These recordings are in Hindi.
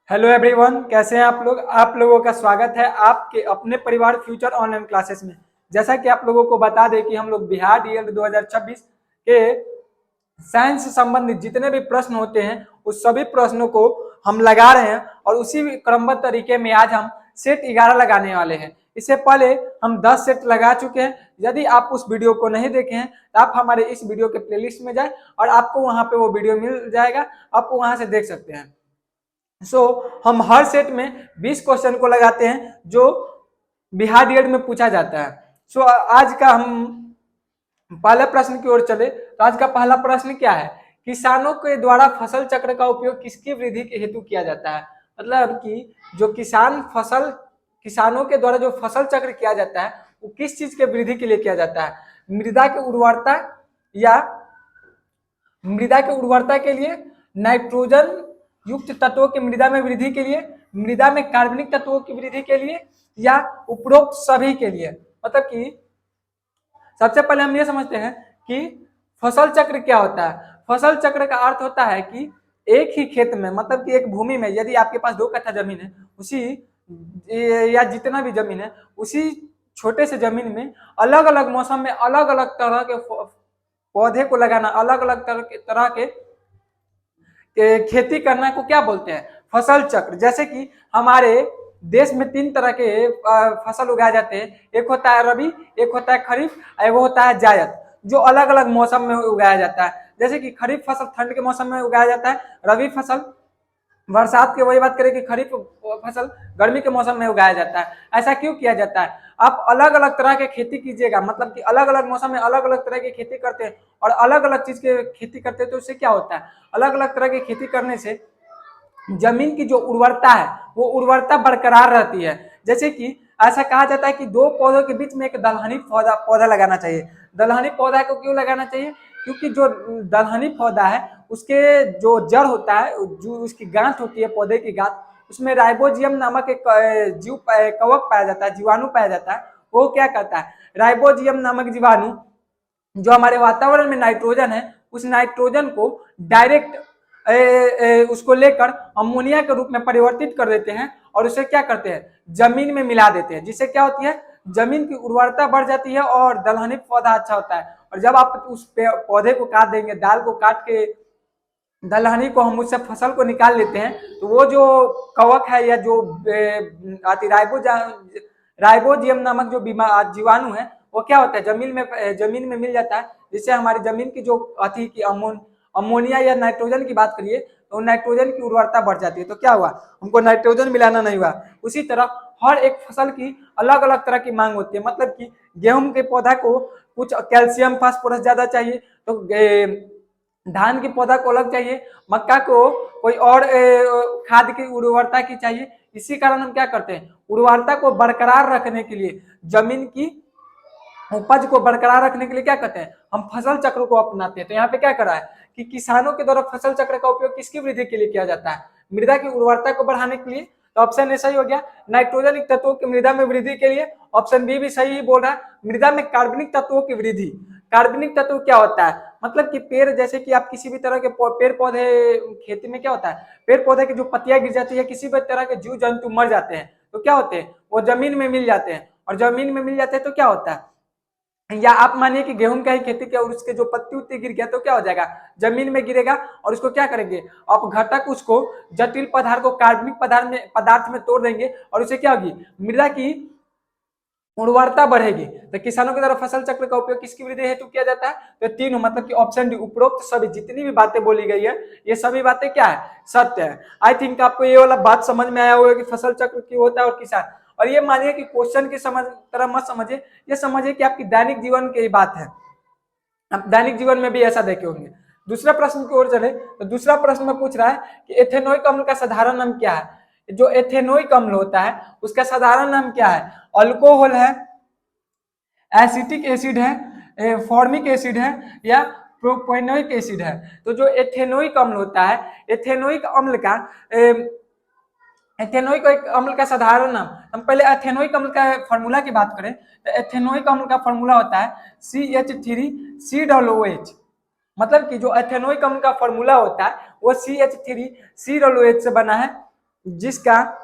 हेलो एवरीवन, कैसे हैं आप लोग। आप लोगों का स्वागत है आपके अपने परिवार फ्यूचर ऑनलाइन क्लासेस में। जैसा कि आप लोगों को बता दें कि हम लोग बिहार डीएलएड 2026 के साइंस से संबंधित जितने भी प्रश्न होते हैं उस सभी प्रश्नों को हम लगा रहे हैं और उसी क्रमबद्ध तरीके में आज हम सेट 11 लगाने वाले हैं। इससे पहले हम 10 सेट लगा चुके हैं। यदि आप उस वीडियो को नहीं देखे हैं तो आप हमारे इस वीडियो के प्लेलिस्ट में जाए और आपको वहां पे वो वीडियो मिल जाएगा, आप वहां से देख सकते हैं। हम हर सेट में 20 क्वेश्चन को लगाते हैं जो बिहार डीएड में पूछा जाता है। आज का हम पहले प्रश्न की ओर चले तो आज का पहला प्रश्न क्या है? किसानों के द्वारा फसल चक्र का उपयोग किसकी वृद्धि के हेतु किया जाता है? मतलब कि जो किसानों के द्वारा जो फसल चक्र किया जाता है वो किस चीज के वृद्धि के लिए किया जाता है? मृदा की उर्वरता या मृदा की उर्वरता के लिए, नाइट्रोजन युक्त तत्वों की मृदा में वृद्धि के लिए, मृदा में कार्बनिक तत्वों की वृद्धि के लिए, या उपरोक्त सभी के लिए। मतलब कि सबसे पहले हम ये समझते हैं कि फसल चक्र क्या होता है। फसल चक्र का अर्थ होता है कि एक ही खेत में, मतलब कि एक भूमि में, यदि आपके पास 2 कट्ठा जमीन है, उसी या जितना भी जमीन है उसी छोटे से जमीन में अलग अलग मौसम में अलग अलग तरह के पौधे को लगाना, अलग अलग तरह के खेती करना को क्या बोलते हैं? फसल चक्र। जैसे कि हमारे देश में 3 तरह के फसल उगाए जाते हैं। एक होता है रबी, एक होता है खरीफ, एक होता है जायद, जो अलग अलग मौसम में उगाया जाता है। जैसे कि खरीफ फसल ठंड के मौसम में उगाया जाता है, रबी फसल बरसात की, वही बात करें कि खरीफ फसल गर्मी के मौसम में उगाया जाता है। ऐसा क्यों किया जाता है? आप अलग अलग तरह के खेती कीजिएगा, मतलब कि अलग अलग मौसम में अलग अलग तरह की खेती करते हैं और अलग अलग चीज के खेती करते हैं, तो उससे क्या होता है? अलग अलग तरह की खेती करने से जमीन की जो उर्वरता है वो उर्वरता बरकरार रहती है। जैसे कि ऐसा कहा जाता है कि 2 पौधों के बीच में एक दलहनी पौधा लगाना चाहिए। दलहनी पौधा को क्यों लगाना चाहिए? क्योंकि जो दलहनी पौधा है उसके जो जड़ होता है, जो उसकी गांठ होती है, पौधे की गांठ, उसमें राइबोजियम नामक एक कवक पाया जाता है, जीवाणु पाया जाता है। वो क्या करता है? राइबोजियम नामक जीवाणु जो हमारे वातावरण में नाइट्रोजन है, उस नाइट्रोजन को डायरेक्ट उसको लेकर अमोनिया के रूप में परिवर्तित कर देते हैं और उसे क्या करते हैं? जमीन में मिला देते हैं, जिससे क्या होती है? जमीन की उर्वरता बढ़ जाती है और दलहनी पौधा अच्छा होता है। और जब आप उस पौधे को काट देंगे, दाल को काट के दलहनी को हम उससे फसल को निकाल लेते हैं, तो वो जो कवक है या जो राइबोजियम नामक जो जीवाणु है वो क्या होता है? जमीन में मिल जाता है, जिससे हमारी जमीन की जो अति की अमोनिया या नाइट्रोजन की बात करिए तो नाइट्रोजन की उर्वरता बढ़ जाती है। तो क्या हुआ? हमको नाइट्रोजन मिलाना नहीं हुआ। उसी तरह हर एक फसल की अलग अलग तरह की मांग होती है। मतलब कि गेहूं के पौधा को कुछ कैल्शियम फास्फोरस ज्यादा चाहिए, तो धान के पौधा को अलग चाहिए, मक्का को कोई और खाद की उर्वरता की चाहिए। इसी कारण हम क्या करते हैं? उर्वरता को बरकरार रखने के लिए, जमीन की उपज को बरकरार रखने के लिए क्या करते हैं? हम फसल चक्र को अपनाते हैं। तो यहाँ पे क्या करा है कि किसानों के द्वारा फसल चक्र का उपयोग किसकी वृद्धि के लिए किया जाता है? मृदा की उर्वरता को बढ़ाने के लिए। तो ऑप्शन ए सही हो गया, नाइट्रोजन तत्वों की मृदा में वृद्धि के लिए। ऑप्शन बी भी सही ही बोल रहा है, मृदा में कार्बनिक तत्वों की वृद्धि। कार्बनिक तत्व क्या होता है? मतलब कि पेड़, जैसे कि आप किसी भी तरह के पेड़ पौधे, खेती में क्या होता है? पेड़ पौधे की जो पत्तियां गिर जाती है, किसी भी तरह के जीव जंतु मर जाते हैं, तो क्या होते हैं? वो जमीन में मिल जाते हैं, और जमीन में मिल जाते हैं तो क्या होता है? या आप मानिए कि गेहूं का ही खेती किया और उसके जो पत्ती उत्ती गिर गया, तो क्या हो जाएगा? जमीन में गिरेगा और उसको क्या करेंगे? आप घटक उसको, जटिल पदार्थ को कार्बनिक पदार्थ में तोड़ देंगे और उसे क्या होगी? मृदा की उर्वरता बढ़ेगी। तो किसानों की तरफ फसल चक्र का उपयोग किसकी वृद्धि हेतु किया जाता है? तो तीनों, मतलब कि ऑप्शन डी, उपरोक्त सभी जितनी भी बातें बोली गई है ये सभी बातें क्या है? सत्य है। आई थिंक आपको ये वाला बात समझ में आया होगा कि फसल चक्र क्यों होता है और किसान। और ये मानिए कि क्वेश्चन की तरह मत समझिए, ये समझिए कि आपकी दैनिक जीवन की बात है। आप दैनिक जीवन में भी ऐसा देखे होंगे। दूसरा प्रश्न की ओर चले तो दूसरा प्रश्न में पूछ रहा है कि एथेनोइक अम्ल का साधारण नाम क्या है? जो एथेनोइक अम्ल होता है उसका साधारण नाम क्या है? अल्कोहल है, एसिटिक एसिड है, फॉर्मिक एसिड है, या प्रोपेनोइक एसिड है। तो जो एथेनोइक अम्ल होता है, एथेनोइक अम्ल का एथेनोइक अम्ल का साधारण नाम, हम पहले एथेनोइक अम्ल का फॉर्मूला की बात करें तो एथेनोइक अम्ल का फॉर्मूला होता है CH3COOH। मतलब कि जो एथेनोइक अम्ल का फॉर्मूला होता है वो CH3COOH से बना है। जिसका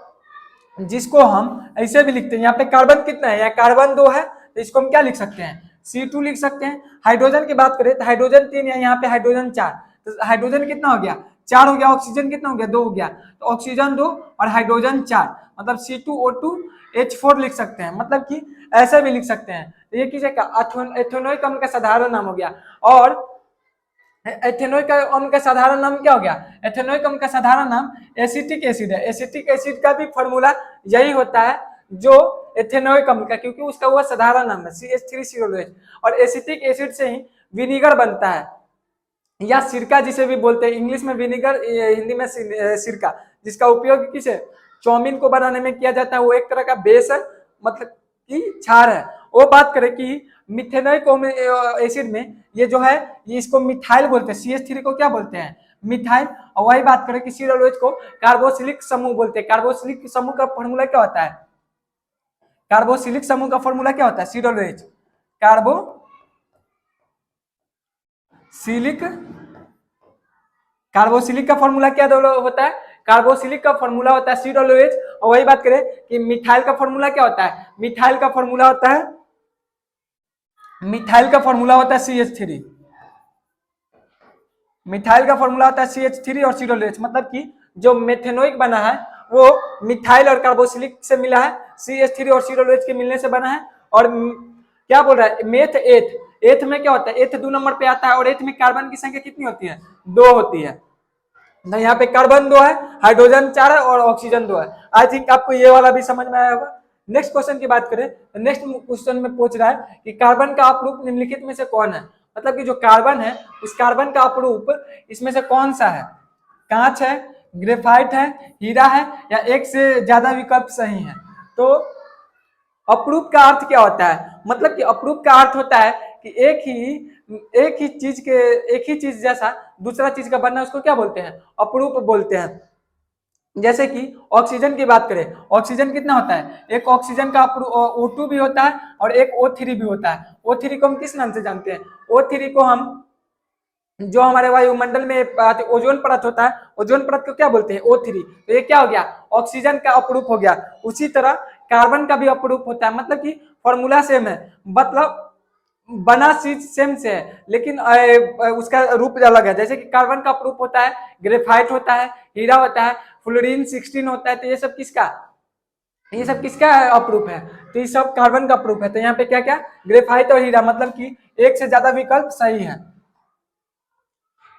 जिसको हम ऐसे भी लिखते हैं, यहाँ पे कार्बन कितना है, यहाँ कार्बन 2 है, तो इसको हम क्या लिख सकते हैं, C2 लिख सकते हैं। हाइड्रोजन की बात करें तो हाइड्रोजन 3 है, यहाँ पे हाइड्रोजन 4, तो हाइड्रोजन कितना हो गया, 4 हो गया। ऑक्सीजन कितना हो गया, 2 हो गया। तो ऑक्सीजन 2 और हाइड्रोजन 4, मतलब C2O2H4 लिख सकते हैं, मतलब कि ऐसे भी लिख सकते हैं। तो ये किसी एथेनोइक अम्ल का साधारण नाम हो गया। और एथेनोइक अम्ल का साधारण नाम क्या हो गया, एथेनोइक अम्ल का साधारण नाम एसिटिक एसिड है। एसिटिक एसिड का भी फॉर्मूला यही होता है जो एथेनोइक अम्ल का, क्योंकि उसका वो साधारण नाम है CH3COOH। और एसिटिक एसिड से ही विनीगर बनता है, या सिरका जिसे भी बोलते हैं, इंग्लिश में विनीगर, हिंदी में सिरका, जिसका उपयोग किसे, चाउमीन को बनाने में किया जाता है। वो एक तरह का बेस है, मतलब कि क्षार है। वो बात करें कि मिथेनोइक एसिड में ये जो है, ये इसको मिथाइल बोलते हैं। CH3 को क्या बोलते हैं, मिथाइल। और वही बात करें कि COOH को कार्बोक्सिलिक समूह बोलते हैं। कार्बोक्सिलिक समूह का फॉर्मूला क्या होता है, कार्बोक्सिलिक समूह का फॉर्मूला क्या होता है, COOH। कार्बोक्सिलिक का फॉर्मूला क्या होता है, कार्बोक्सिलिक का फॉर्मूला होता है COOH। और वही बात करें कि मिथाइल का फॉर्मूला क्या होता है, मिथाइल का फॉर्मूला होता है CH3। मिथाइल का फॉर्मूला होता है CH3 और COOH, मतलब कि जो मेथेनोइक बना है वो मिथाइल और कार्बोक्सिलिक से मिला है, CH3 और COOH के मिलने से बना है। और क्या बोल रहा है, मेथ एथ, एथ में क्या होता है, एथ 2 नंबर पे आता है, और एथ में कार्बन की संख्या कितनी होती है, 2 होती है। ना यहाँ पे कार्बन 2 है, हाइड्रोजन 4 है और ऑक्सीजन 2 है। आई थिंक आपको ये वाला भी समझ में आया होगा। नेक्स्ट क्वेश्चन की बात करें तो नेक्स्ट क्वेश्चन में पूछ रहा है कि कार्बन का अपरूप निम्नलिखित में से कौन है, मतलब कि जो कार्बन है उस कार्बन का अपरूप इसमें से कौन सा है, कांच है, ग्रेफाइट है, हीरा है, या एक से ज्यादा विकल्प सही है। तो अपरूप का अर्थ क्या होता है, मतलब कि अपरूप का अर्थ होता है कि एक ही चीज जैसा दूसरा चीज का बनना, उसको क्या बोलते हैं, अपरूप बोलते हैं। जैसे कि ऑक्सीजन की बात करें, ऑक्सीजन कितना होता है, एक ऑक्सीजन का O2 भी होता है और एक O3 भी होता है। O3 को हम किस नाम से जानते हैं, O3 को हम, जो हमारे वायुमंडल में ओजोन परत होता है, ओजोन परत को क्या बोलते हैं, O3। तो ये क्या हो गया, ऑक्सीजन का अपरूप हो गया। उसी तरह कार्बन का भी अपरूप होता है, मतलब कि फॉर्मूला सेम है, मतलब बना चीज सेम से है, लेकिन उसका रूप अलग है। जैसे कि कार्बन का अपरूप होता है ग्रेफाइट होता है, हीरा होता है, फ्लोरीन 16 होता है। तो ये सब किसका अपरूप है, तो ये सब कार्बन का अपरूप है। तो यहाँ पे क्या क्या, ग्रेफाइट और हीरा, मतलब कि एक से ज्यादा विकल्प सही है।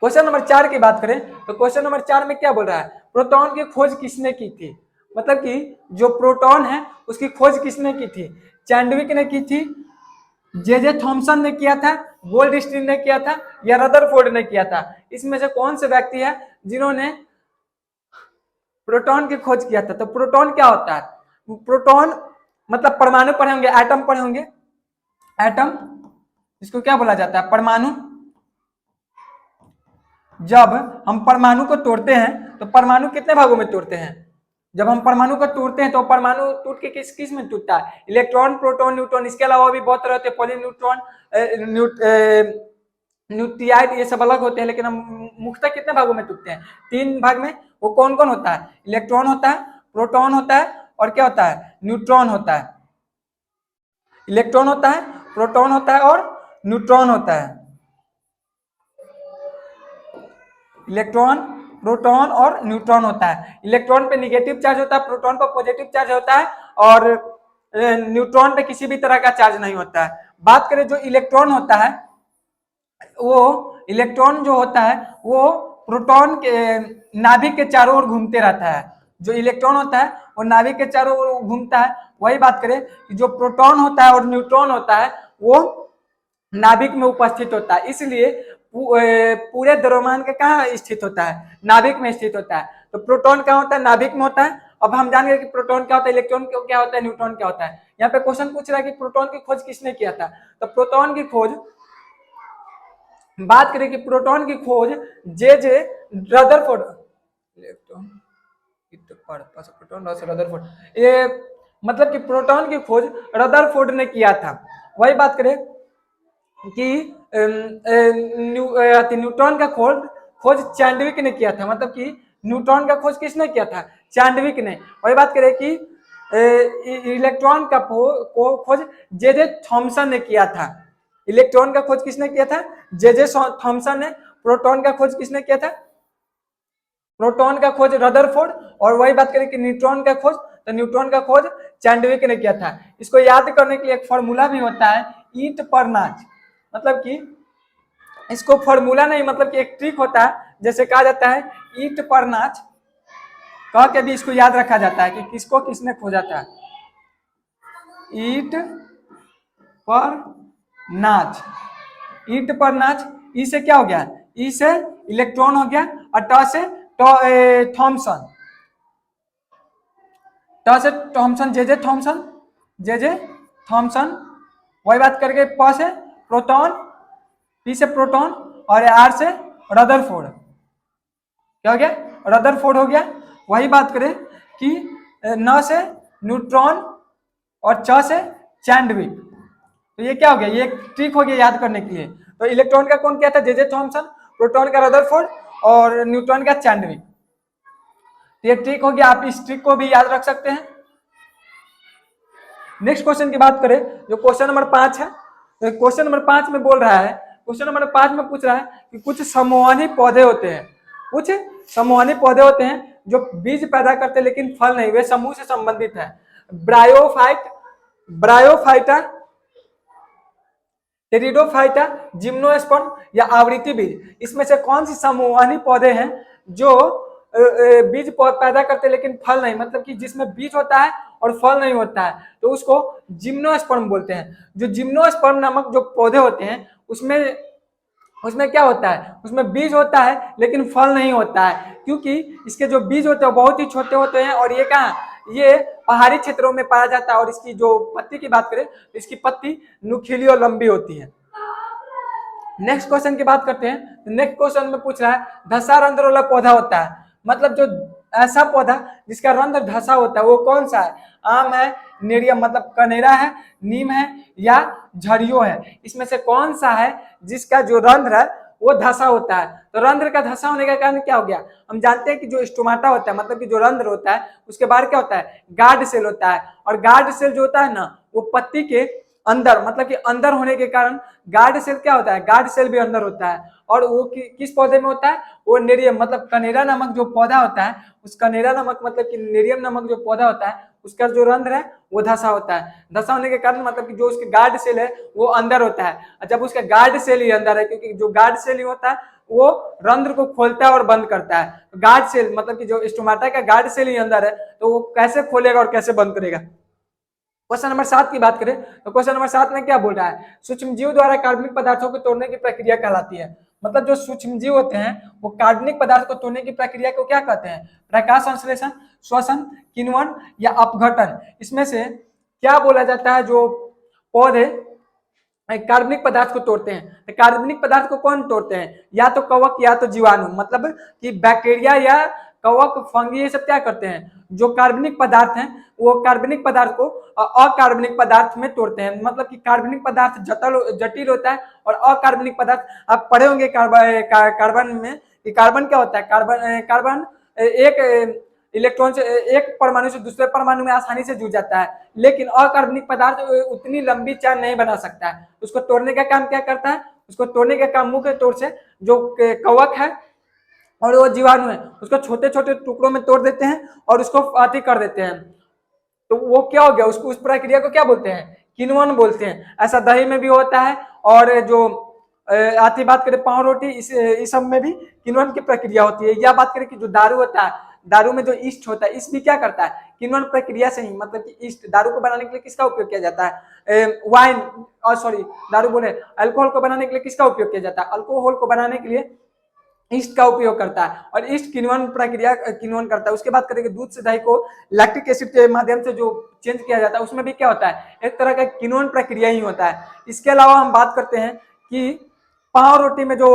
क्वेश्चन नंबर 4 की बात करें तो क्वेश्चन नंबर 4 में क्या बोल रहा है, प्रोटॉन की खोज किसने की थी, मतलब कि जो प्रोटॉन है उसकी खोज किसने की थी, चैंडविक ने की थी, जे थॉमसन ने किया था, गोल्डस्टीन ने किया था, या रदरफोर्ड ने किया था। इसमें से कौन से व्यक्ति है जिन्होंने प्रोटॉन की खोज किया था। तो प्रोटॉन क्या होता है, प्रोटॉन मतलब परमाणु पढ़े होंगे, एटम पढ़े होंगे, एटम, इसको क्या बोला जाता है, परमाणु। जब हम परमाणु को तोड़ते हैं तो परमाणु कितने भागों में तोड़ते हैं, जब हम परमाणु को तोड़ते हैं तो परमाणु टूट के किस किस में टूटता है, इलेक्ट्रॉन, प्रोटॉन, न्यूट्रॉन। इसके अलावा भी बहुत तरह होते हैं, पॉलीन्यूट्रॉन, न्यूक्लियाइड, ये सब अलग होते हैं, लेकिन हम मुख्यतः कितने भागों में टूटते हैं, 3 भाग में। वो कौन कौन होता है, इलेक्ट्रॉन होता है, प्रोटॉन होता है, और क्या होता है, न्यूट्रॉन होता है। इलेक्ट्रॉन होता है, प्रोटॉन होता है, और न्यूट्रॉन होता है। इलेक्ट्रॉन, प्रोटॉन और न्यूट्रॉन होता है। इलेक्ट्रॉन पे निगेटिव चार्ज होता है, प्रोटॉन पर पॉजिटिव चार्ज होता है, और न्यूट्रॉन पे किसी भी तरह का चार्ज नहीं होता है। बात करें जो इलेक्ट्रॉन होता है, वो इलेक्ट्रॉन जो होता है वो प्रोटॉन के नाभिक के चारों ओर घूमते रहता है। जो इलेक्ट्रॉन होता है वो नाभिक के चारों ओर घूमता है। वही बात करें कि जो प्रोटॉन होता है और न्यूट्रॉन होता है वो नाभिक में उपस्थित होता है, इसलिए पूरे द्रव्यमान के कहाँ स्थित होता है, नाभिक में स्थित होता है। तो प्रोटॉन कहाँ होता है, नाभिक में होता है। अब हम जान गए कि प्रोटॉन क्या होता है, इलेक्ट्रॉन क्या होता है, न्यूट्रॉन क्या होता है। यहाँ पे क्वेश्चन पूछ रहा है कि प्रोटॉन की खोज किसने किया था। तो प्रोटॉन की खोज, बात करें कि प्रोटॉन की खोज जे रदरफोर्ड, इलेक्ट्रॉन प्रोटॉन रदरफोर्ड, ये मतलब कि प्रोटॉन की खोज रदरफोर्ड ने किया था। वही बात करें कि न्यूट्रॉन का खोज चैंडविक ने किया था, मतलब कि न्यूट्रॉन का खोज किसने किया था, चैंडविक ने। वही बात करें कि इलेक्ट्रॉन का खोज जे थॉमसन ने किया था। इलेक्ट्रॉन का खोज किसने किया था? जे थॉमसन ने। प्रोटॉन का खोज किसने किया था? प्रोटॉन का खोज रदरफोर्ड। और वही बात करें कि न्यूट्रॉन का खोज, तो न्यूट्रॉन का खोज चैंडविक ने किया था। इसको याद करने के लिए एक फॉर्मूला भी होता है, ईंट पर नाच। मतलब कि इसको फॉर्मूला नहीं, मतलब कि एक ट्रिक होता है, जैसे कहा जाता है ईंट पर नाच, कह के भी इसको याद रखा जाता है कि किसको किसने खोजा था। ईंट पर नाच, ईंट पर नाच। ई से क्या हो गया? ई से इलेक्ट्रॉन हो गया, और ट से थॉमसन, ट से Thomson, J Thomson, J Thomson. वही बात करके प से प्रोटॉन, पी से प्रोटॉन, और आर से रदरफोर्ड। क्या हो गया? रदरफोर्ड हो गया। वही बात करें कि न से न्यूट्रॉन और च से चैंडविक। तो ये क्या हो गया? ये एक ट्रिक हो गया याद करने के लिए। तो इलेक्ट्रॉन का कौन क्या था? जे थॉमसन, प्रोटॉन का रदरफोर्ड, और न्यूट्रॉन का चैंडविक। तो ये ट्रिक हो गया, आप इस ट्रिक को भी याद रख सकते हैं। नेक्स्ट क्वेश्चन की बात करें, जो क्वेश्चन नंबर 5 है। तो क्वेश्चन नंबर 5 में बोल रहा है, क्वेश्चन नंबर 5 में पूछ रहा है कि कुछ समूहानी पौधे होते हैं, कुछ समूहानी पौधे होते हैं जो बीज पैदा करते हैं लेकिन फल नहीं, वे समूह से संबंधित है। ब्रायोफाइट, ब्रायोफाइटा, टेरिडोफाइटा, जिम्नोस्पर्म या आवृत्ति बीज। इसमें से कौन सी समूहानी पौधे हैं जो बीज पैदा करते लेकिन फल नहीं, मतलब कि जिसमें बीज होता है और फल नहीं होता है, तो उसको जिम्नोस्पर्म बोलते हैं। जो जिम्नोस्पर्म नामक जो पौधे होते हैं उसमें क्या होता है? उसमें बीज होता है लेकिन फल नहीं होता है, क्योंकि इसके जो बीज होते हैं बहुत ही छोटे होते हैं, और ये कहाँ, ये पहाड़ी क्षेत्रों में पाया जाता है। और इसकी जो पत्ती की बात करें तो इसकी पत्ती नुकीली और लंबी होती है। नेक्स्ट क्वेश्चन की बात करते हैं। नेक्स्ट क्वेश्चन में पूछ रहा है धसा रंध्र वाला पौधा होता है, मतलब जो ऐसा पौधा जिसका रंध्र धसा होता है वो कौन सा है? आम है, नेरियम मतलब कनेरा है, नीम है, या झरियो है। इसमें से कौन सा है जिसका जो रंध्र है वो धसा होता है? तो रंध्र का धसा होने का कारण क्या हो गया? हम जानते हैं कि जो स्टोमाटा होता है, मतलब कि जो रंध्र होता है, उसके बाहर क्या होता है? गार्ड सेल होता है। और गार्ड सेल जो होता है ना, वो पत्ती के अंदर, मतलब कि अंदर होने के कारण गार्ड सेल क्या होता है? गार्ड सेल भी अंदर होता है। और वो किस पौधे में होता है? वो नेरियम मतलब कनेरा नामक जो पौधा होता है, उस कनेरा नामक मतलब कि नेरियम नामक जो पौधा होता है, उसका जो रंध्र है वो धसा होता है। धसा होने के कारण मतलब कि जो उसके गार्ड सेल है वो अंदर होता है। जब उसका गार्ड सेल ही अंदर है, क्योंकि जो गार्ड सेल ही होता है वो रंध्र को खोलता है और बंद करता है। गार्ड सेल मतलब कि जो स्टोमाटा का गार्ड सेल ही अंदर है, तो वो कैसे खोलेगा और कैसे बंद करेगा? क्वेश्चन नंबर 7 की बात करें तो क्वेश्चन नंबर 7 में क्या बोल रहा है? सूक्ष्म जीव द्वारा कार्बनिक पदार्थों को तोड़ने की प्रक्रिया कहलाती है। मतलब जो सूक्ष्म जीव होते हैं वो कार्बनिक पदार्थ को तोड़ने की प्रक्रिया को क्या कहते हैं? प्रकाश संश्लेषण, श्वसन, किण्वन या अपघटन। इसमें से क्या बोला जाता है? जो पौधे कार्बनिक पदार्थ को तोड़ते हैं, तो कार्बनिक पदार्थ को कौन तोड़ते हैं? या तो कवक या तो जीवाणु, मतलब कि बैक्टीरिया या कवक, फंगी, ये सब क्या करते हैं? जो कार्बनिक पदार्थ हैं वो कार्बनिक पदार्थ को अकार्बनिक पदार्थ में तोड़ते हैं। मतलब कि कार्बनिक पदार्थ जटिल होता है, और अकार्बनिक पदार्थ आप पढ़े होंगे कार्बन में कि कार्बन क्या होता है? कार्बन एक इलेक्ट्रॉन से, एक परमाणु से दूसरे परमाणु में आसानी से जुड़ जाता है, लेकिन अकार्बनिक पदार्थ उतनी लंबी चैन नहीं बना सकता है। उसको तोड़ने का काम क्या करता है? उसको तोड़ने का काम मुख्य तौर से जो कवक है और वो जीवाणु है, उसको छोटे छोटे टुकड़ों में तोड़ देते हैं और उसको अति कर देते हैं। तो वो क्या हो गया? उसको, उस प्रक्रिया को क्या बोलते हैं? किण्वन बोलते हैं। ऐसा दही में भी होता है, और जो आती बात करें पाव रोटी, इस सब में भी किण्वन की प्रक्रिया होती है। या बात करें कि जो दारू होता है, दारू में जो ईस्ट होता है, ईस्ट भी क्या करता है? किण्वन प्रक्रिया से ही, मतलब कि ईस्ट दारू को बनाने के लिए किसका उपयोग किया जाता है? वाइन, और सॉरी दारू बोले, अल्कोहल को बनाने के लिए किसका उपयोग किया जाता है? अल्कोहल को बनाने के लिए ईस्ट का उपयोग करता है, और ईस्ट किण्वन प्रक्रिया किण्वन करता है। उसके बाद करेंगे दूध से दही को लैक्टिक एसिड के माध्यम से जो चेंज किया जाता है, उसमें भी क्या होता है? एक तरह का किण्वन प्रक्रिया ही होता है। इसके अलावा हम बात करते हैं कि पाव रोटी में जो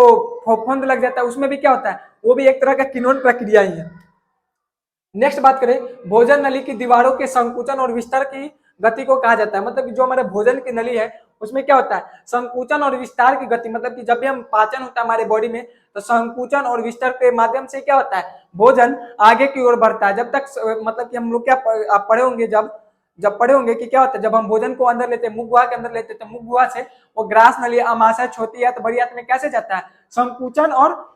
फफूंद लग जाता है, उसमें भी क्या होता है? वो भी एक तरह का किण्वन प्रक्रिया ही है। नेक्स्ट बात करें, भोजन नली की दीवारों के संकुचन और विस्तार की गति को कहा जाता है। मतलब कि जो हमारे भोजन की नली है उसमें क्या होता है, संकुचन और विस्तार की गति, मतलब कि जब भी हम पाचन होता है हमारे बॉडी में तो संकुचन और विस्तार के माध्यम से क्या होता है, भोजन आगे की ओर बढ़ता है। जब तक मतलब कि हम लोग क्या आप पढ़े होंगे, जब पढ़े होंगे कि क्या होता है, जब हम भोजन को अंदर लेते हैं, मुख गुहा के अंदर लेते हैं, तो मुख गुहा से वो ग्रास नली, अमाशय, छोटी आंत, बड़ी आंत में कैसे जाता है, संकुचन और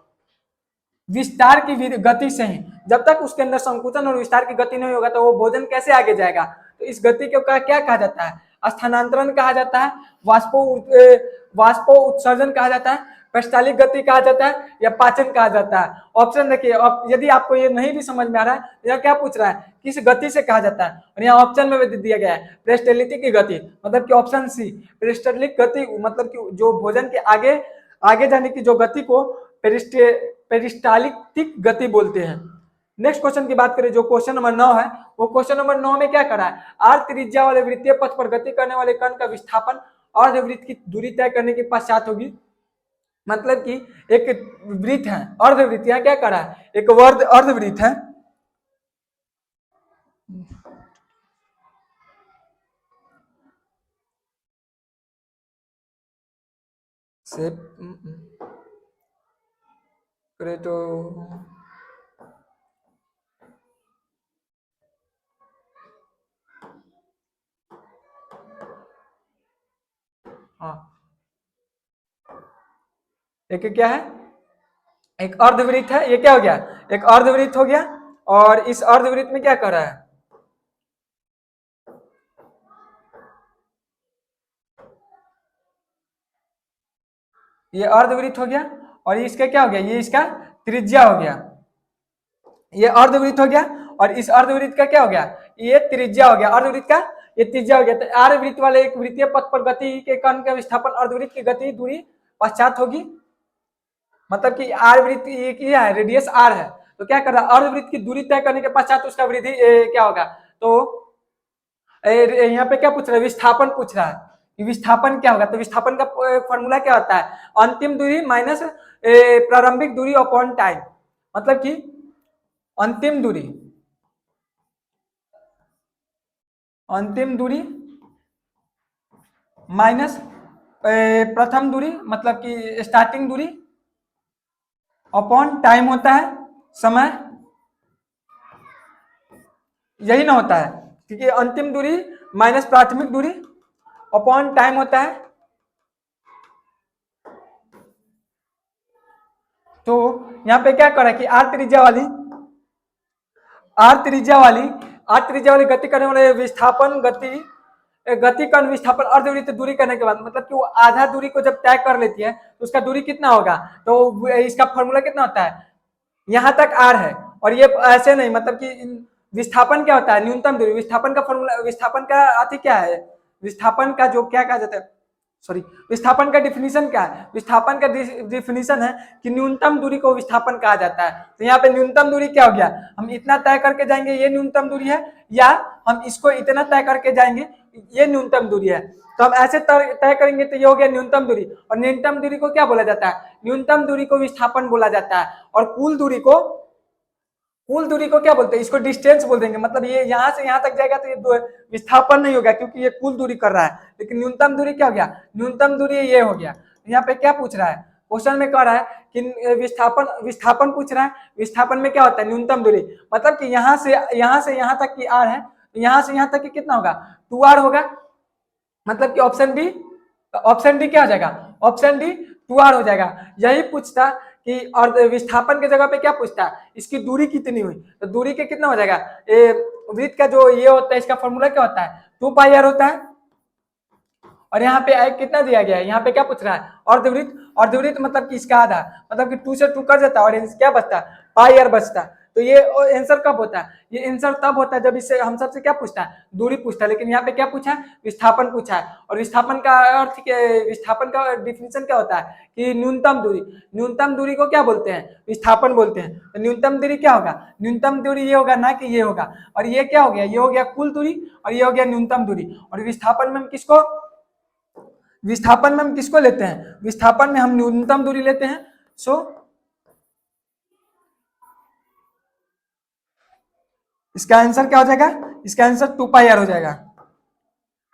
विस्तार की गति से ही। जब तक उसके अंदर संकुचन और विस्तार की गति नहीं होगा तो वो भोजन कैसे आगे जाएगा। तो इस गति को क्या कहा जाता है, स्थानांतरण कहा जाता है, वाष्पो उत्सर्जन कहा जाता है, पेरिस्टालिक गति कहा जाता है, या पाचन कहा जाता है। ऑप्शन देखिए, यदि आपको ये नहीं भी समझ में आ रहा है, यह क्या पूछ रहा है, किस गति से कहा जाता है, और यहाँ ऑप्शन में भी दिया गया है पेरिस्टालिटिक की गति, मतलब कि ऑप्शन सी पेरिस्टालिक गति, मतलब कि जो भोजन के आगे आगे जाने की जो गति को पेरिस्टालिटिक गति बोलते हैं। नेक्स्ट क्वेश्चन की बात करें, जो क्वेश्चन नंबर 9 है, वो क्वेश्चन नंबर 9 में क्या करा है, आर त्रिज्या वाले वृत्तीय पथ पर गति करने वाले कण का विस्थापन अर्धवृत्त की दूरी तय करने के पश्चात होगी। मतलब कि एक वृत्त है, अर्धवृत्त, यहाँ क्या करा है, एक वर्ग अर्धवृत्त है, से करे तो हाँ, एक क्या है, एक अर्धवृत्त है, ये क्या हो गया, एक अर्धवृत्त हो गया, और इस अर्धवृत्त में क्या कर रहा है, ये अर्धवृत्त हो गया, और इसका क्या हो गया, ये इसका त्रिज्या हो गया, ये अर्धवृत्त हो गया, और इस अर्धवृत्त का क्या हो गया, ये त्रिज्या हो गया, अर्धवृत्त का ये त्रिज्या हो गया। तो अर्धवृत्त वाले एक वृत्तीय पथ पर गति के कण का विस्थापन अर्धवृत्त की गति दूरी पश्चात होगी। मतलब कि आर वृत्त ये क्या है, रेडियस आर है, तो क्या कर रहा है, अर्धवृत्त की दूरी तय करने के पश्चात उसका वृद्धि क्या होगा। तो यहाँ पे क्या पूछ रहा है, विस्थापन पूछ रहा है कि विस्थापन क्या होगा। तो विस्थापन का फॉर्मूला क्या होता है, अंतिम दूरी माइनस प्रारंभिक दूरी अपॉन टाइम। मतलब कि अंतिम दूरी माइनस प्रथम दूरी, मतलब कि स्टार्टिंग दूरी, अपॉन टाइम होता है समय, यही ना होता है, क्योंकि अंतिम दूरी माइनस प्राथमिक दूरी अपॉन टाइम होता है। तो यहाँ पे क्या करा कि आर त्रिज्या वाली गति करने वाले विस्थापन गति कण विस्थापन अर्धवृत्त दूरी करने के बाद, मतलब कि वो आधा दूरी को जब तय कर लेती है तो उसका दूरी कितना होगा, तो इसका फॉर्मूला कितना होता है, यहाँ तक आर है, और ये ऐसे नहीं, मतलब कि विस्थापन क्या होता है, न्यूनतम दूरी, विस्थापन का फॉर्मूला, विस्थापन का अति क्या है, विस्थापन का जो क्या कहा जाता है, सॉरी, विस्थापन का डिफिनीशन क्या है, विस्थापन का डिफिनीशन है कि न्यूनतम दूरी को विस्थापन कहा जाता है। तो यहाँ पे न्यूनतम दूरी क्या हो गया, हम इतना तय करके जाएंगे ये न्यूनतम दूरी है, या हम इसको इतना तय करके जाएंगे ये न्यूनतम दूरी है। तो हम ऐसे तय करेंगे तो ये हो गया न्यूनतम दूरी, और न्यूनतम दूरी को क्या बोला जाता है, न्यूनतम दूरी को विस्थापन बोला जाता है, और कुल दूरी को क्या बोलते हैं, इसको डिस्टेंस बोल देंगे। मतलब ये यहाँ से यहाँ तक जाएगा तो ये विस्थापन नहीं होगा, क्योंकि ये कुल दूरी कर रहा है। लेकिन न्यूनतम दूरी क्या हो गया, न्यूनतम दूरी ये हो गया। यहाँ पे क्या पूछ रहा है, क्वेश्चन में कह रहा है कि विस्थापन पूछ रहा है, विस्थापन में क्या होता है, न्यूनतम दूरी, मतलब कि यहाँ से यहाँ तक की आर है, तो यहाँ से यहाँ तक की कितना होगा, 2r होगा। मतलब कि ऑप्शन डी क्या हो जाएगा, ऑप्शन डी 2r हो जाएगा। यही पूछता कि और विस्थापन के जगह पे क्या पूछता है, इसकी दूरी कितनी हुई, तो दूरी के कितना हो जाएगा, वृत्त का जो ये होता है इसका फॉर्मूला क्या होता है, 2πr होता है। और यहाँ पे कितना दिया गया है, यहाँ पे क्या पूछ रहा है, अर्धवृत्त मतलब कि इसका आधा, मतलब कि 2 से 2 कर जाता है, और क्या बचता है, πr बचता है। तो ये आंसर कब होता है, ये आंसर तब होता है जब इससे हम सबसे क्या पूछता है, दूरी पूछता है। लेकिन यहाँ पे क्या पूछा है, विस्थापन पूछा है, और विस्थापन का अर्थ, विस्थापन का डिफिनीशन क्या होता है कि न्यूनतम दूरी को क्या बोलते हैं, विस्थापन बोलते हैं। तो न्यूनतम दूरी क्या होगा, न्यूनतम दूरी ये होगा ना कि ये होगा, और ये क्या हो गया, ये हो गया कुल दूरी, और ये हो गया न्यूनतम दूरी। और विस्थापन में हम किसको लेते हैं, विस्थापन में हम न्यूनतम दूरी लेते हैं। सो इसका आंसर क्या हो जाएगा, इसका आंसर 2πr हो जाएगा।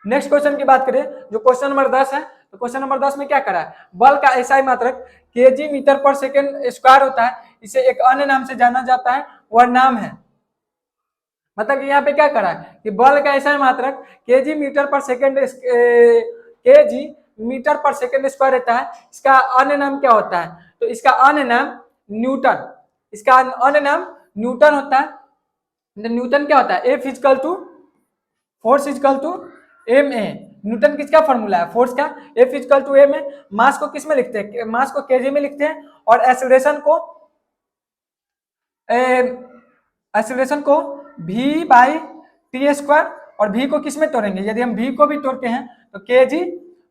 नेक्स्ट क्वेश्चन की बात करें, जो क्वेश्चन नंबर 10 है, तो क्वेश्चन नंबर 10 में क्या करा है, बल का एसआई मात्रक केजी मीटर पर सेकेंड स्क्वायर होता है, इसे एक अन्य नाम से जाना जाता है, वह नाम है, मतलब यहाँ पे क्या करा है कि बल का एसआई मात्रक केजी मीटर पर सेकेंड स्क्वायर रहता है, इसका अन्य नाम क्या होता है, तो इसका अन्य नाम न्यूटन, इसका अन्य नाम न्यूटन होता है। न्यूटन क्या होता है, F equal to force equal to M A, Newton किसका फॉर्मूला है, फोर्स का, F equal to M A. Mass को किस में लिखते हैं, मास को केजी में लिखते हैं, और एक्सेलरेशन को v बाई टी स्क्वायर, और v को किस में तोड़ेंगे, यदि हम v को भी तोड़ते हैं तो केजी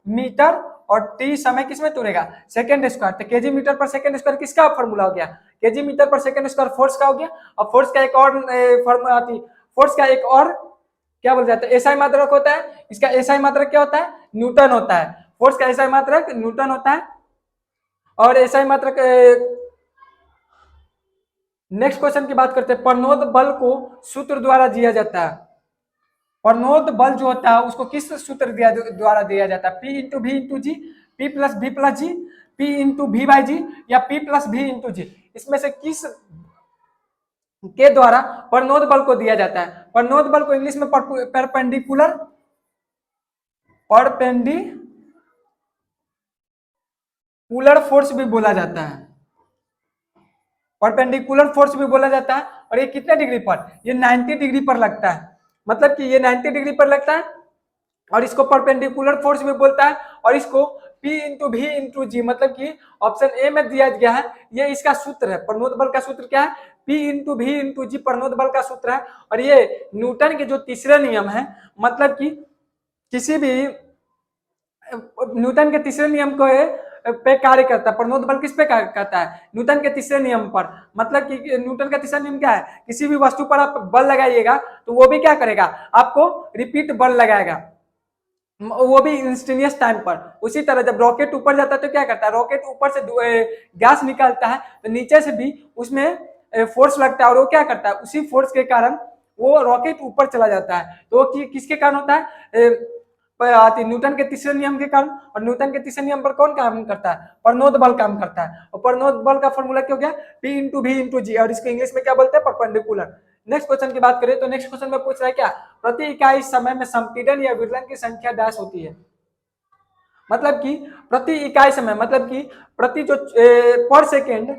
मीटर और t समय किस में तोड़ेगा, सेकेंड स्क्वायर, तो केजी मीटर पर सेकेंड स्क्वायर किसका फॉर्मूला हो गया, केजी मीटर पर सेकेंड स्क्वायर फोर्स का हो गया। और फोर्स का एक और फॉर्मूला आती, फोर्स का एक और क्या बोल जाता है, एसआई मात्रक होता है, इसका एसआई मात्रक क्या होता है, न्यूटन होता है, फोर्स का एसआई मात्रक न्यूटन होता है। और एसआई मात्रक नेक्स्ट क्वेश्चन की बात करते हैं, प्रणोद बल को सूत्र द्वारा दिया जाता है, प्रणोद बल जो होता है उसको किस सूत्र द्वारा दिया जाता है, P into V into G, P plus G, P into V by G, या P plus V into G, इसमें से किस के द्वारा प्रणोद बल को दिया जाता है। प्रणोद बल को इंग्लिश में परपेंडिकुलर फोर्स भी बोला जाता है, परपेंडिकुलर फोर्स भी बोला जाता है। और ये कितने डिग्री पर, ये 90 डिग्री पर लगता है, मतलब कि ये 90 डिग्री पर लगता है, और इसको परपेंडिकुलर फोर्स भी बोलता है। और इसको P इंटू वी इंटू जी, मतलब कि ऑप्शन ए में दिया गया है, ये इसका सूत्र है, प्रणोद बल का सूत्र क्या है, P इंटू वी इंटू जी प्रणोद बल का सूत्र है। और ये न्यूटन के जो तीसरे नियम है, मतलब कि किसी भी न्यूटन के तीसरे नियम को पे कार्य करता है, प्रणोद बल किस पे कार्य करता है, न्यूटन के तीसरे नियम पर। मतलब कि न्यूटन का तीसरा नियम क्या है, किसी भी वस्तु पर आप बल लगाइएगा तो वो भी क्या करेगा, आपको रिपीट बल लगाएगा, वो भी इंस्टेंटेनियस टाइम पर। उसी तरह जब रॉकेट ऊपर जाता है तो क्या करता है, रॉकेट ऊपर से गैस निकालता है, तो नीचे से भी उसमें फोर्स लगता है, और वो क्या करता है, उसी फोर्स के कारण वो रॉकेट ऊपर चला जाता है। तो किसके कारण होता है, न्यूटन के तीसरे नियम के कारण। और न्यूटन के तीसरे नियम पर कौन काम करता है, प्रणोद बल काम करता है। और प्रणोद बल का फॉर्मूला क्या हो गया, P इंटू वी इंटू जी, और इसको इंग्लिश में क्या बोलते हैं, परपेंडिकुलर। नेक्स्ट क्वेश्चन की बात करें तो नेक्स्ट क्वेश्चन में पूछ रहा है क्या, प्रति इकाई समय में संपीड़न या विवरण की संख्या डैश होती है, मतलब कि प्रति इकाई समय, मतलब कि प्रति जो पर सेकेंड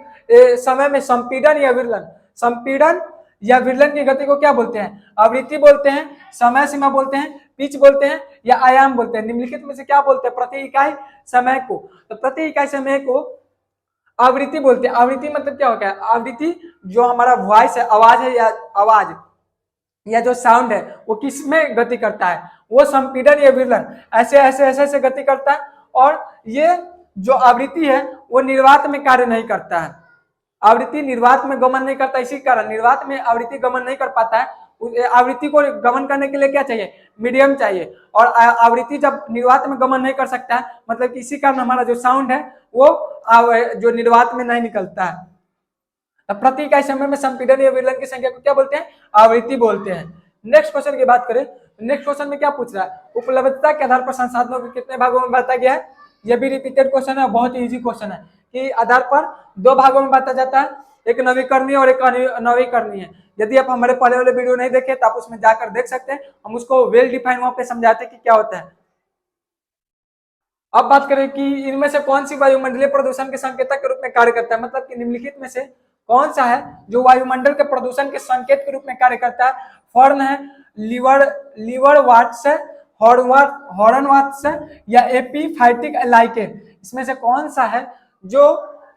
समय में संपीड़न या विरलन, संपीड़न या विरलन की गति को क्या बोलते हैं, आवृत्ति बोलते हैं, समय सीमा बोलते हैं, पिच बोलते हैं, या आयाम बोलते हैं। निम्नलिखित में से क्या बोलते हैं प्रति इकाई समय को, तो प्रति इकाई समय को आवृत्ति बोलते हैं। आवृत्ति मतलब क्या होता है, आवृत्ति जो हमारा वॉइस है, आवाज है, या आवाज या जो साउंड है वो किस में गति करता है, वो संपीड़न या विरलन ऐसे ऐसे ऐसे ऐसे गति करता है। और ये जो आवृत्ति है वो निर्वात में कार्य नहीं करता है, आवृत्ति निर्वात में गमन नहीं करता, इसी कारण निर्वात में आवृत्ति गमन नहीं कर पाता है। आवृत्ति को गमन करने के लिए क्या चाहिए, मीडियम चाहिए, और आवृत्ति जब निर्वात में गमन नहीं कर सकता है, मतलब कि इसी कारण हमारा जो साउंड है वो जो निर्वात में नहीं निकलता है। प्रति इकाई समय में संपीड़न या विरलन की संख्या को क्या बोलते हैं, आवृत्ति बोलते हैं। नेक्स्ट क्वेश्चन की बात करें, नेक्स्ट क्वेश्चन में क्या पूछ रहा है, उपलब्धता के आधार पर संसाधनों को कितने भागों में बांटा गया है। यह भी रिपीटेड क्वेश्चन है, बहुत इजी क्वेश्चन है कि आधार पर दो भागों में बांटा जाता है, एक नवीकरणीय और एक नवीकरणीय। यदि आप हमारे पहले वाले वीडियो नहीं देखे तो आप उसमें जाकर देख सकते हैं, हम उसको वेल डिफाइन वहां पे समझाते हैं कि क्या होता है। अब बात करें कि इनमें से कौन सी वायुमंडलीय प्रदूषण के संकेतक के रूप में कार्य करता है, मतलब कि निम्नलिखित में से कौन सा है जो वायुमंडल के प्रदूषण के संकेत के रूप में कार्य करता है। फॉर्न है, लीवर वाट्स है, हॉर्न वाट्स है, या एपीफाइटिक लाइकेन, इसमें से कौन सा है जो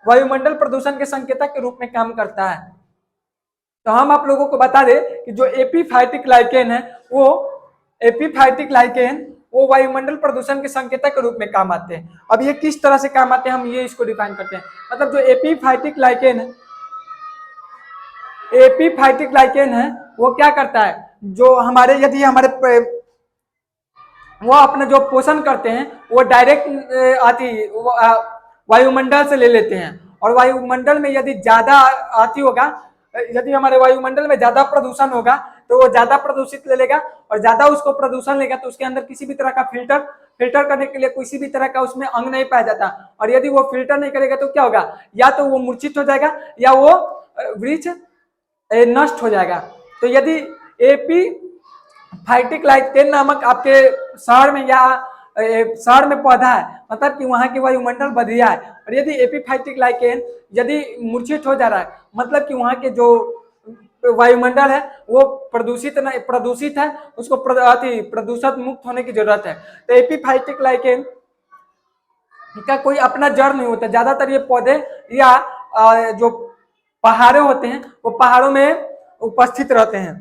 वायुमंडल प्रदूषण के संकेतक के रूप में काम करता है। तो हम आप लोगों को बता दें कि जो एपीफाइटिक लाइकेन है वो वायुमंडल प्रदूषण के संकेतक के रूप में काम आते हैं। अब ये किस तरह से काम आते हैं हम ये इसको डिफाइन करते हैं। मतलब जो एपीफाइटिक लाइकेन है वो क्या करता है, जो हमारे यदि हमारे वो अपना जो पोषण करते हैं वो डायरेक्ट वायुमंडल से ले लेते हैं, और वायुमंडल में यदि ज्यादा आती होगा, यदि हमारे वायुमंडल में ज्यादा प्रदूषण होगा तो वो ज्यादा प्रदूषित ले लेगा और ज्यादा उसको प्रदूषण लेगा तो उसके अंदर किसी भी तरह का फिल्टर करने के लिए किसी भी तरह का उसमें अंग नहीं पाया जाता। और यदि वो फिल्टर नहीं करेगा तो क्या होगा, या तो वो मूर्छित हो जाएगा या वो वृक्ष नष्ट हो जाएगा। तो यदि एपीफाइटिक लाइकेन नामक आपके शहर में या शहर में पौधा है, मतलब कि वहां की वायुमंडल बढ़िया है, और यदि एपीफाइटिक लाइकेन यदि मूर्छित हो जा रहा है, मतलब कि वहां के जो वायुमंडल है वो प्रदूषित है, उसको प्रदूषण मुक्त होने की जरूरत है। तो एपीफाइटिक लाइकेन का कोई अपना जड़ नहीं होता, ज्यादातर ये पौधे या जो पहाड़े होते हैं वो पहाड़ों में उपस्थित रहते हैं।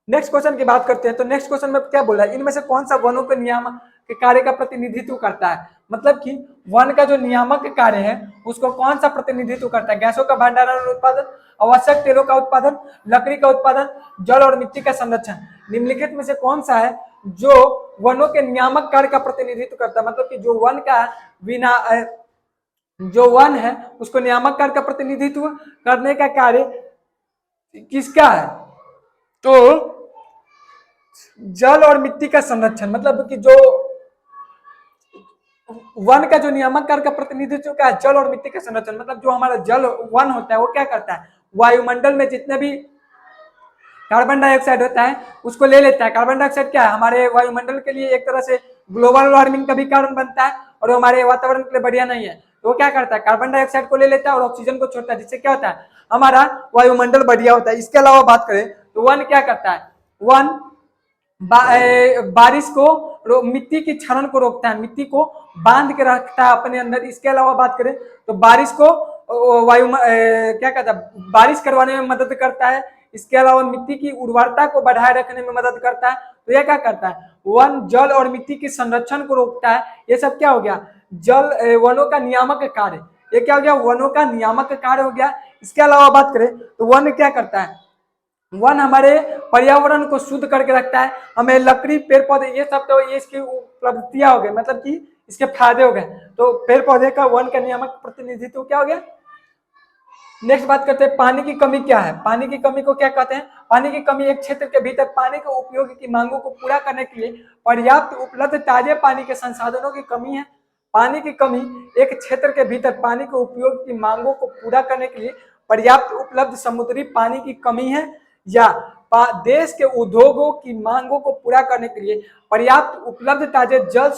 नेक्स्ट क्वेश्चन की बात करते हैं। तो नेक्स्ट क्वेश्चन में क्या बोला, इनमें से कौन सा वनों के नियामक के कार्य का प्रतिनिधित्व करता है, मतलब कि वन का जो नियामक कार्य है उसको कौन सा प्रतिनिधित्व करता है। गैसों का भंडारण और उत्पादन, आवश्यक तेलों का उत्पादन, लकड़ी का उत्पादन, जल और मिट्टी का संरक्षण। निम्नलिखित में से कौन सा है जो वनों के नियामक कार्य का प्रतिनिधित्व करता है, मतलब कि जो वन का बिना जो वन है उसको नियामक कार्य का प्रतिनिधित्व करने का कार्य किसका है। तो जल और मिट्टी का संरक्षण, मतलब कि जो वन का जो नियामक कार्य का प्रतिनिधित्व क्या है, जल और मिट्टी का संरक्षण। मतलब जो हमारा जल वन होता है वो क्या करता है, वायुमंडल में जितने भी कार्बन डाइऑक्साइड होता है उसको ले लेता है। कार्बन डाइऑक्साइड क्या है, हमारे वायुमंडल के लिए एक तरह से ग्लोबल वार्मिंग का भी कारण बनता है और हमारे वातावरण के लिए बढ़िया नहीं है। तो वो क्या करता है, कार्बन डाइऑक्साइड को ले लेता है और ऑक्सीजन को छोड़ता है, जिससे क्या होता है, हमारा वायुमंडल बढ़िया होता है। इसके अलावा बात करें तो वन क्या करता है, वन बारिश को, मिट्टी की क्षरण को रोकता है, मिट्टी को बांध के रखता है अपने अंदर। इसके अलावा बात करें तो बारिश को क्या कहता है, बारिश करवाने में मदद करता है। इसके अलावा मिट्टी की उर्वरता को बढ़ाए रखने में मदद करता है। तो यह क्या करता है, वन जल और मिट्टी के संरक्षण को रोकता है। ये सब क्या हो गया, जल वनों का नियामक कार्य। ये क्या हो गया, वनों का नियामक कार्य हो गया। इसके अलावा बात करें तो वन क्या करता है, वन हमारे पर्यावरण को शुद्ध करके रखता है, हमें लकड़ी पेड़ पौधे ये सब, तो ये इसकी उपलब्धियां हो गई, मतलब कि इसके फायदे हो गए। तो पेड़ पौधे का वन का नियामक प्रतिनिधित्व क्या हो गया। नेक्स्ट बात करते हैं पानी की कमी क्या है। पानी की कमी को क्या कहते हैं, पानी की कमी एक क्षेत्र के भीतर पानी के उपयोग की मांगों को पूरा करने के लिए पर्याप्त उपलब्ध ताजे पानी के संसाधनों की कमी है। पानी की कमी एक क्षेत्र के भीतर पानी के उपयोग की मांगों को पूरा करने के लिए पर्याप्त उपलब्ध समुद्री पानी की कमी है, या देश के उद्योगों की मांगों को पूरा करने के लिए पर्याप्त उपलब्ध ताजे जल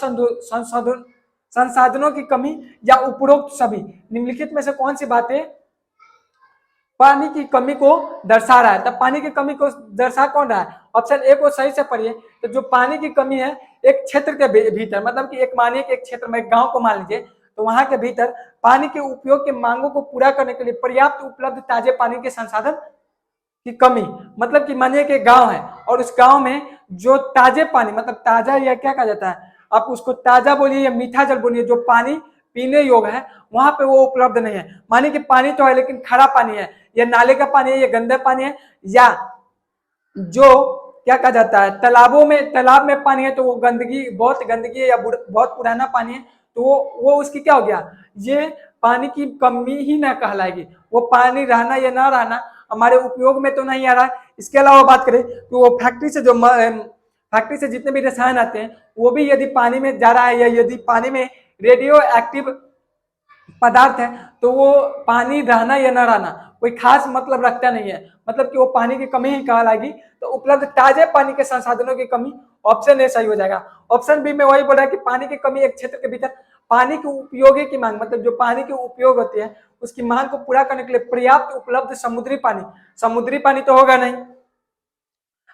संसाधनों की कमी, या उपरोक्त सभी। निम्नलिखित में से कौन सी बातें पानी की कमी को दर्शा रहा है। तब पानी की कमी को दर्शा कौन रहा है, ऑप्शन ए को सही से पढ़िए। तो जो पानी की कमी है एक क्षेत्र के भीतर, मतलब कि एक मानिए कि एक क्षेत्र में गांव को मान लीजिए, तो वहां के भीतर पानी के उपयोग के मांगों को पूरा करने के लिए पर्याप्त उपलब्ध ताजे पानी के संसाधन की कमी, मतलब कि मानिए कि गांव है और उस गांव में जो ताजे पानी, मतलब ताजा या क्या कहा जाता है, आप उसको ताजा बोलिए या मीठा जल बोलिए, जो पानी पीने योग्य है वहां पे वो उपलब्ध नहीं है। मानिए कि पानी तो है लेकिन खरा पानी है, या नाले का पानी है, या गंदा पानी है, या जो क्या कहा जाता है तालाब में पानी है तो वो बहुत गंदगी है या बहुत पुराना पानी है, तो वो उसकी क्या हो गया, ये पानी की कमी ही ना कहलाएगी। वो पानी रहना या ना रहना हमारे उपयोग में तो नहीं आ रहा है। इसके अलावा बात करें तो वो फैक्ट्री से जितने भी रसायन आते हैं वो भी यदि पानी में जा रहा है, या यदि पानी में रेडियो एक्टिव पदार्थ है तो वो पानी रहना या ना रहना कोई खास मतलब रखता नहीं है, मतलब कि वो पानी की कमी ही कहलाएगी। तो उपलब्ध ताजे पानी के संसाधनों की कमी, ऑप्शन ए सही हो जाएगा। ऑप्शन बी में वही बोल रहा है कि पानी की कमी एक क्षेत्र के भीतर पानी के उपयोगी की मांग, मतलब जो पानी के उपयोग होते हैं उसकी मांग को पूरा करने के लिए पर्याप्त उपलब्ध समुद्री पानी तो होगा नहीं,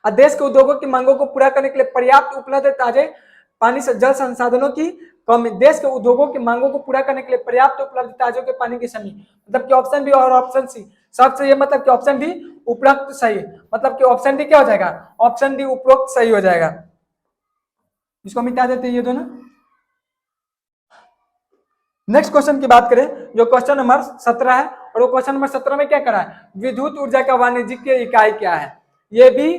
और देश के उद्योगों की मांगों को पूरा करने के लिए पर्याप्त उपलब्ध ताजे पानी से जल संसाधनों की कमी, देश के उद्योगों की मांगों को पूरा करने के लिए पर्याप्त उपलब्ध ताजों के पानी की कमी, मतलब कि ऑप्शन बी और ऑप्शन सी सबसे ये, मतलब कि ऑप्शन डी उपरोक्त सही है, मतलब कि ऑप्शन डी क्या हो जाएगा, ऑप्शन डी उपरोक्त सही हो जाएगा। इसको मिटा देते हैं ये दोनों। नेक्स्ट क्वेश्चन की बात करें जो क्वेश्चन नंबर 17 है, और वो क्वेश्चन नंबर 17 में क्या करा है, विद्युत ऊर्जा का वाणिज्यिक इकाई क्या है। ये भी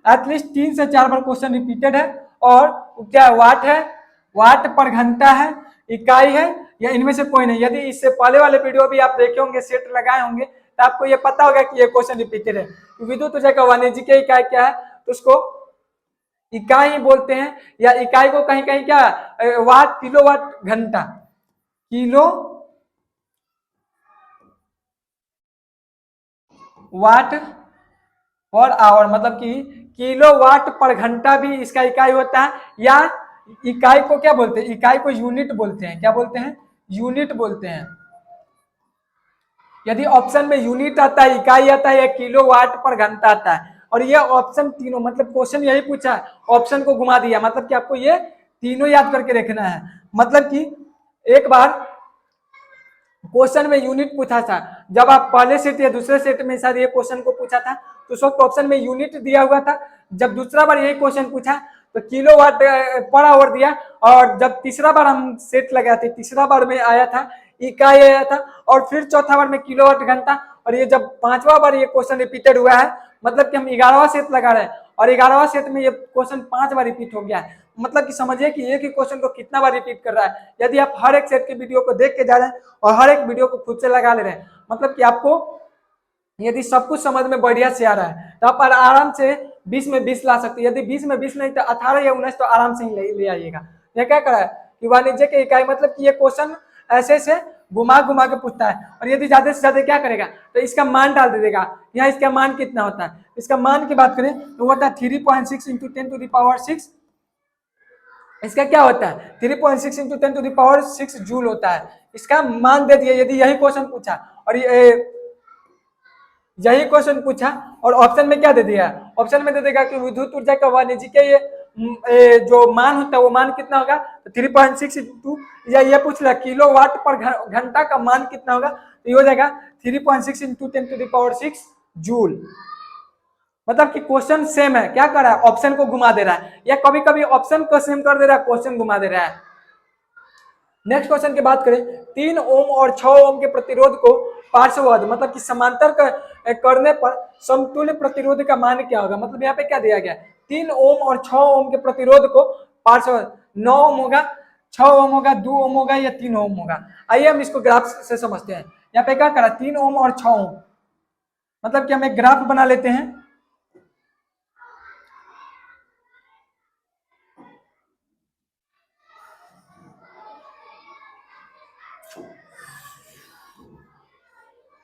एटलीस्ट 3 से 4 बार क्वेश्चन रिपीटेड है, और क्या वाट है, वाट पर घंटा है, इकाई है, या इनमें से कोई नहीं। यदि इससे पहले वाले वीडियो भी आप देखे होंगे, सेट लगाए होंगे, तो आपको ये पता होगा कि ये क्वेश्चन रिपीटेड है। विद्युत ऊर्जा का वाणिज्यिक इकाई क्या है, तो उसको इकाई बोलते हैं, या इकाई को कहीं कहीं क्या वाट, किलोवाट घंटा, किलो वाट पर आवर, मतलब कि किलोवाट पर घंटा भी इसका इकाई होता है। या इकाई को क्या बोलते हैं, इकाई को यूनिट बोलते हैं। क्या बोलते हैं? यूनिट बोलते हैं। यदि ऑप्शन में यूनिट आता है, इकाई आता है, या किलोवाट पर घंटा आता है, और ये ऑप्शन तीनों, मतलब क्वेश्चन यही पूछा है, ऑप्शन को घुमा दिया, मतलब कि आपको ये तीनों याद करके रखना है। मतलब कि एक बार क्वेश्चन में यूनिट पूछा था, जब आप पहले सेट या दूसरे सेट में शायद ये क्वेश्चन को पूछा था, तो उस वक्त ऑप्शन में यूनिट दिया हुआ था। जब दूसरा बार यही क्वेश्चन पूछा तो किलोवाट पर आवर दिया, और जब तीसरा बार हम सेट लगाए थे, तीसरा बार में आया था इकाई आया था, और फिर चौथा बार में किलोवाट घंटा, और ये जब पांचवा बार ये क्वेश्चन रिपीटेड हुआ है, मतलब कि हम 11वां सेट लगा रहे हैं, और 11वां सेट में ये क्वेश्चन 5 बार रिपीट हो गया है। मतलब कि समझिए कि एक ही क्वेश्चन को कितना बार रिपीट कर रहा है। यदि आप हर एक सेट के वीडियो को देख के जा रहे हैं और हर एक वीडियो को खुद से लगा ले रहे हैं, मतलब कि आपको यदि सब कुछ समझ में बढ़िया से आ रहा है, तो आप आराम से 20 में 20 ला सकते हैं। यदि 20 में 20 नहीं तो 18 या 19 तो आराम से ही ले आइएगा। यह क्या करा है कि वाणिज्य के इकाई, मतलब कि ये क्वेश्चन ऐसे से घुमा घुमा के पूछता है, और यदि ज्यादा से ज्यादा क्या करेगा तो इसका मान डाल दे देगा। यहाँ इसका मान कितना होता है, इसका मान की बात करें तो होता है 3.6 इंटू 10⁶। इसका क्या होता है 3.6 इंटू 10⁶ जूल होता है। इसका मान दे दिया। यदि यही क्वेश्चन पूछा और यही क्वेश्चन पूछा और ऑप्शन में क्या दे दिया, ऑप्शन में दे देगा कि विद्युत ऊर्जा का वाणिज्यिक ये जो मान होता है वो मान कितना होगा, तो 3.6 इंटू, या ये पूछ रहा किलोवाट पर घंटा का मान कितना होगा, तो ये हो जाएगा 3.6 इंटू 10⁶ जूल। मतलब कि क्वेश्चन सेम है, क्या कर रहा है ऑप्शन को घुमा दे रहा है, या कभी कभी ऑप्शन को सेम कर दे रहा है, क्वेश्चन घुमा दे रहा है। नेक्स्ट क्वेश्चन की बात करें, 3 ओम और 6 ओम के प्रतिरोध को पार्श्ववाद, मतलब कि समांतर करने पर समतुल्य प्रतिरोध का मान क्या होगा। मतलब यहाँ पे क्या दिया गया, 3 ओम और 6 ओम के प्रतिरोध को पार्श्ववाद, 9 ओम होगा, 6 ओम होगा, 2 ओम होगा, या 3 ओम होगा। आइए हम इसको ग्राफ से समझते हैं। यहाँ पे क्या करा 3 ओम और 6 ओम, मतलब कि हम एक ग्राफ बना लेते हैं।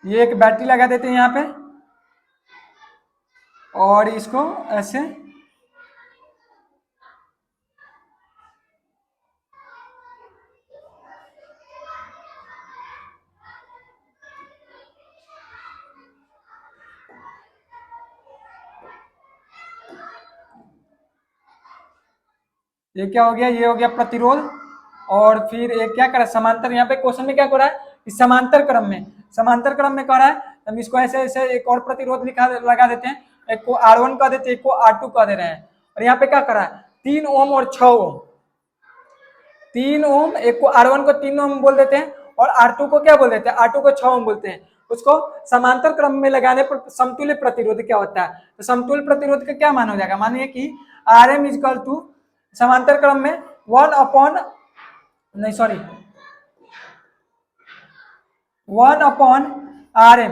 ये एक बैटरी लगा देते हैं यहाँ पे, और इसको ऐसे ये क्या हो गया, ये हो गया प्रतिरोध। और फिर एक क्या करा समांतर, यहाँ पे क्वेश्चन में क्या कर रहा है इस समांतर क्रम में कह रहा है, हम इसको ऐसे ऐसे एक और प्रतिरोध लगा देते हैं, एक को R1 कह देते हैं, एक को R2 कह दे रहे हैं। और यहाँ पे क्या कर रहा है 3 ओम और 6 ओम, 3 ओम, एक को R1 को 3 ओम बोल देते हैं, और R2 को क्या बोल देते हैं, R2 को 6 ओम बोलते हैं। उसको समांतर क्रम में लगाने पर समतुल्य प्रतिरोध क्या होता है, तो समतुल्य प्रतिरोध का क्या मान हो जाएगा, मानिए कि RM इजकल टू समांतर क्रम में 1 upon 1/RM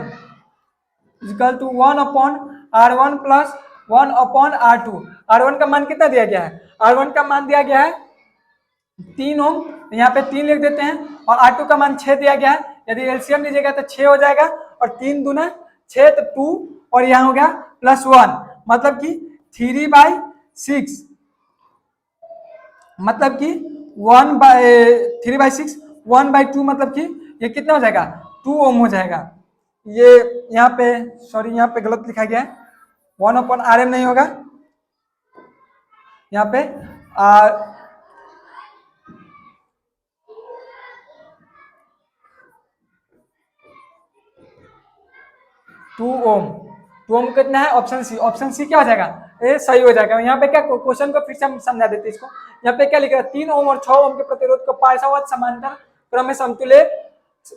is equal to 1/R1 plus 1/R2। R1 का मान कितना दिया गया है, R1 का मान दिया गया है 3 ओम, यहाँ पे 3 लिख देते हैं, और R2 का मान 6 दिया गया है। यदि एलसीएम लीजिएगा तो 6 हो जाएगा, और 3 दूना 6 तो 2, और यहाँ हो गया +1, मतलब कि 3/6, मतलब कि 3/6, 1/2, मतलब कि ये कितना हो जाएगा 2 ओम हो जाएगा। ये यहाँ पे सॉरी यहाँ पे गलत लिखा गया है, 1/RM नहीं होगा, यहाँ पे 2 ओम। 2 ओम कितना है, ऑप्शन सी क्या हो जाएगा, ये सही हो जाएगा। यहाँ पे क्या क्वेश्चन को फिर से हम समझा देते हैं इसको। यहाँ पे क्या लिख रहा है 3 ओम और 6 ओम के प्रतिरोध को पार्श्ववाद समांतर क्रम में समतुल्य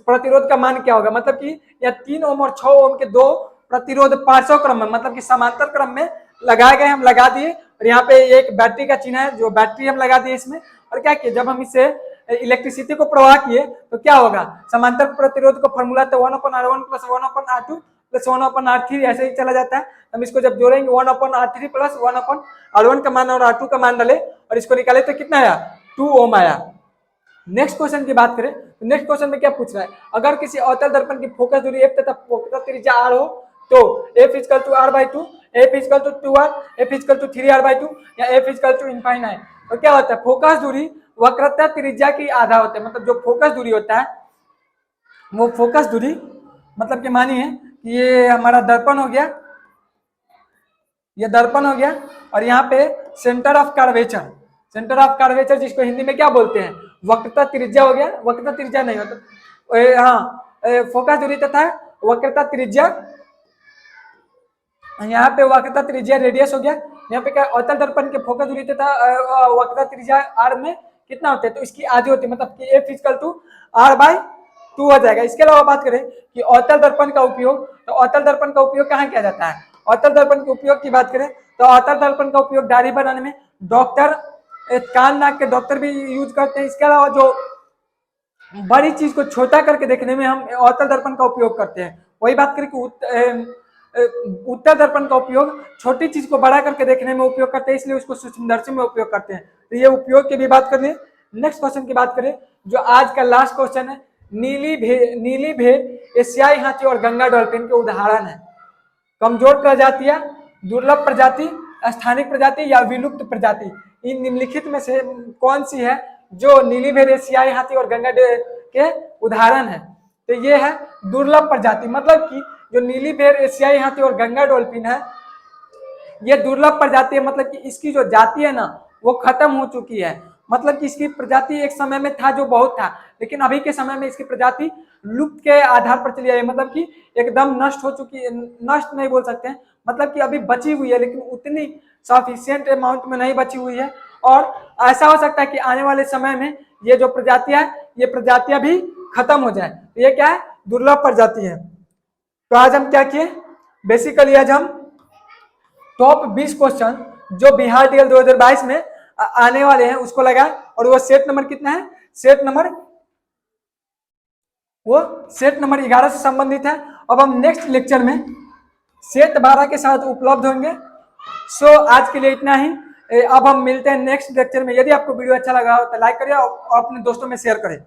प्रतिरोध का मान क्या होगा, मतलब कि यह 3 ओम और 6 ओम के दो प्रतिरोध पार्श्व क्रम में, मतलब कि समांतर क्रम में लगाए गए, हम लगा दिए। और यहाँ पे एक बैटरी का चिन्ह है, जो बैटरी हम लगा दिए इसमें। और क्या किया, जब हम इससे इलेक्ट्रिसिटी को प्रवाह किए तो क्या होगा, समांतर प्रतिरोध का फॉर्मूला तो 1/R1 plus 1/R2 plus 1/R3 ऐसे ही चला जाता है। हम इसको जब जोड़ेंगे 1/r3 प्लस 1/r1 का मान और r2 का मान डाले और इसको निकाले तो कितना आया 2 ओम आया। नेक्स्ट क्वेश्चन की बात करें तो नेक्स्ट क्वेश्चन में क्या पूछ रहा है, अगर किसी अवतल दर्पण की फोकस दूरी f तथा फोकस त्रिज्या r हो तो f = r/2, f = 2r, f = 3r/2 या f = इनफाइनाइट। तो क्या होता है, फोकस दूरी वक्रता त्रिज्या की आधा होता है। मतलब जो फोकस दूरी होता है वो फोकस दूरी मतलब कि मानिए कि ये हमारा दर्पण हो गया, ये दर्पण हो गया और यहाँ पे सेंटर ऑफ कर्वेचर जिसको हिंदी में क्या बोलते हैं वक्रता त्रिज्या हो गया, वक्रता त्रिज्या नहीं होता हाँ फोकस दूरी तथा वक्रता त्रिज्या, यहाँ पे वक्रता त्रिज्या रेडियस हो गया, यहाँ पे क्या अवतल दर्पण के फोकस दूरी तथा वक्रता त्रिज्या r में कितना होता है तो इसकी आधी होती है, मतलब कि f = r/2 हो जाएगा। इसके अलावा बात करें कि अवतल दर्पण का उपयोग, तो अवतल दर्पण का उपयोग कहाँ किया जाता है, अवतल दर्पण के उपयोग की बात करें तो अवतल दर्पण का उपयोग दाढ़ी बनाने में डॉक्टर, कान नाक के डॉक्टर भी यूज करते हैं। इसके अलावा जो बड़ी चीज को छोटा करके देखने में हम अवतल दर्पण का उपयोग करते हैं। वही बात करें कि उत्तल दर्पण का उपयोग छोटी चीज को बड़ा करके देखने में उपयोग करते हैं, इसलिए उसको सूक्ष्मदर्शी में उपयोग करते हैं। तो ये उपयोग की भी बात करें। नेक्स्ट क्वेश्चन की बात करें जो आज का लास्ट क्वेश्चन है, नीली भेड़, एशियाई हाथी और गंगा डॉल्फिन के उदाहरण है। कमजोर प्रजातियां, दुर्लभ प्रजाति, स्थानिक प्रजाति या विलुप्त प्रजाति, इन निम्नलिखित में से कौन सी है जो नीली भेड़, एशियाई हाथी और गंगा के उदाहरण है। तो ये है दुर्लभ प्रजाति, मतलब कि जो नीली भेड़, एशियाई हाथी और गंगा डॉल्फिन है ये दुर्लभ प्रजाति है। मतलब कि इसकी जो जाति है ना वो खत्म हो चुकी है, मतलब कि इसकी प्रजाति एक समय में था जो बहुत था, लेकिन अभी के समय में इसकी प्रजाति लुप्त के आधार पर चली आई, मतलब कि एकदम नष्ट हो चुकी है। नष्ट नहीं बोल सकते हैं, मतलब कि अभी बची हुई है लेकिन उतनी सफिशिएंट अमाउंट में नहीं बची हुई है। और ऐसा हो सकता है कि आने वाले समय में ये जो प्रजातियां ये प्रजातियां भी खत्म हो जाए। तो ये क्या है, दुर्लभ प्रजाति है। तो आज हम क्या किए, बेसिकली आज हम टॉप 20 क्वेश्चन जो बिहार टीएल 2022 में आने वाले हैं उसको लगा, और वो सेट नंबर कितना है, सेट नंबर 11 से संबंधित है। अब हम नेक्स्ट लेक्चर में सेट 12 के साथ उपलब्ध होंगे। सो आज के लिए इतना ही, अब हम मिलते हैं नेक्स्ट लेक्चर में। यदि आपको वीडियो अच्छा लगा हो तो लाइक करिए और अपने दोस्तों में शेयर करें।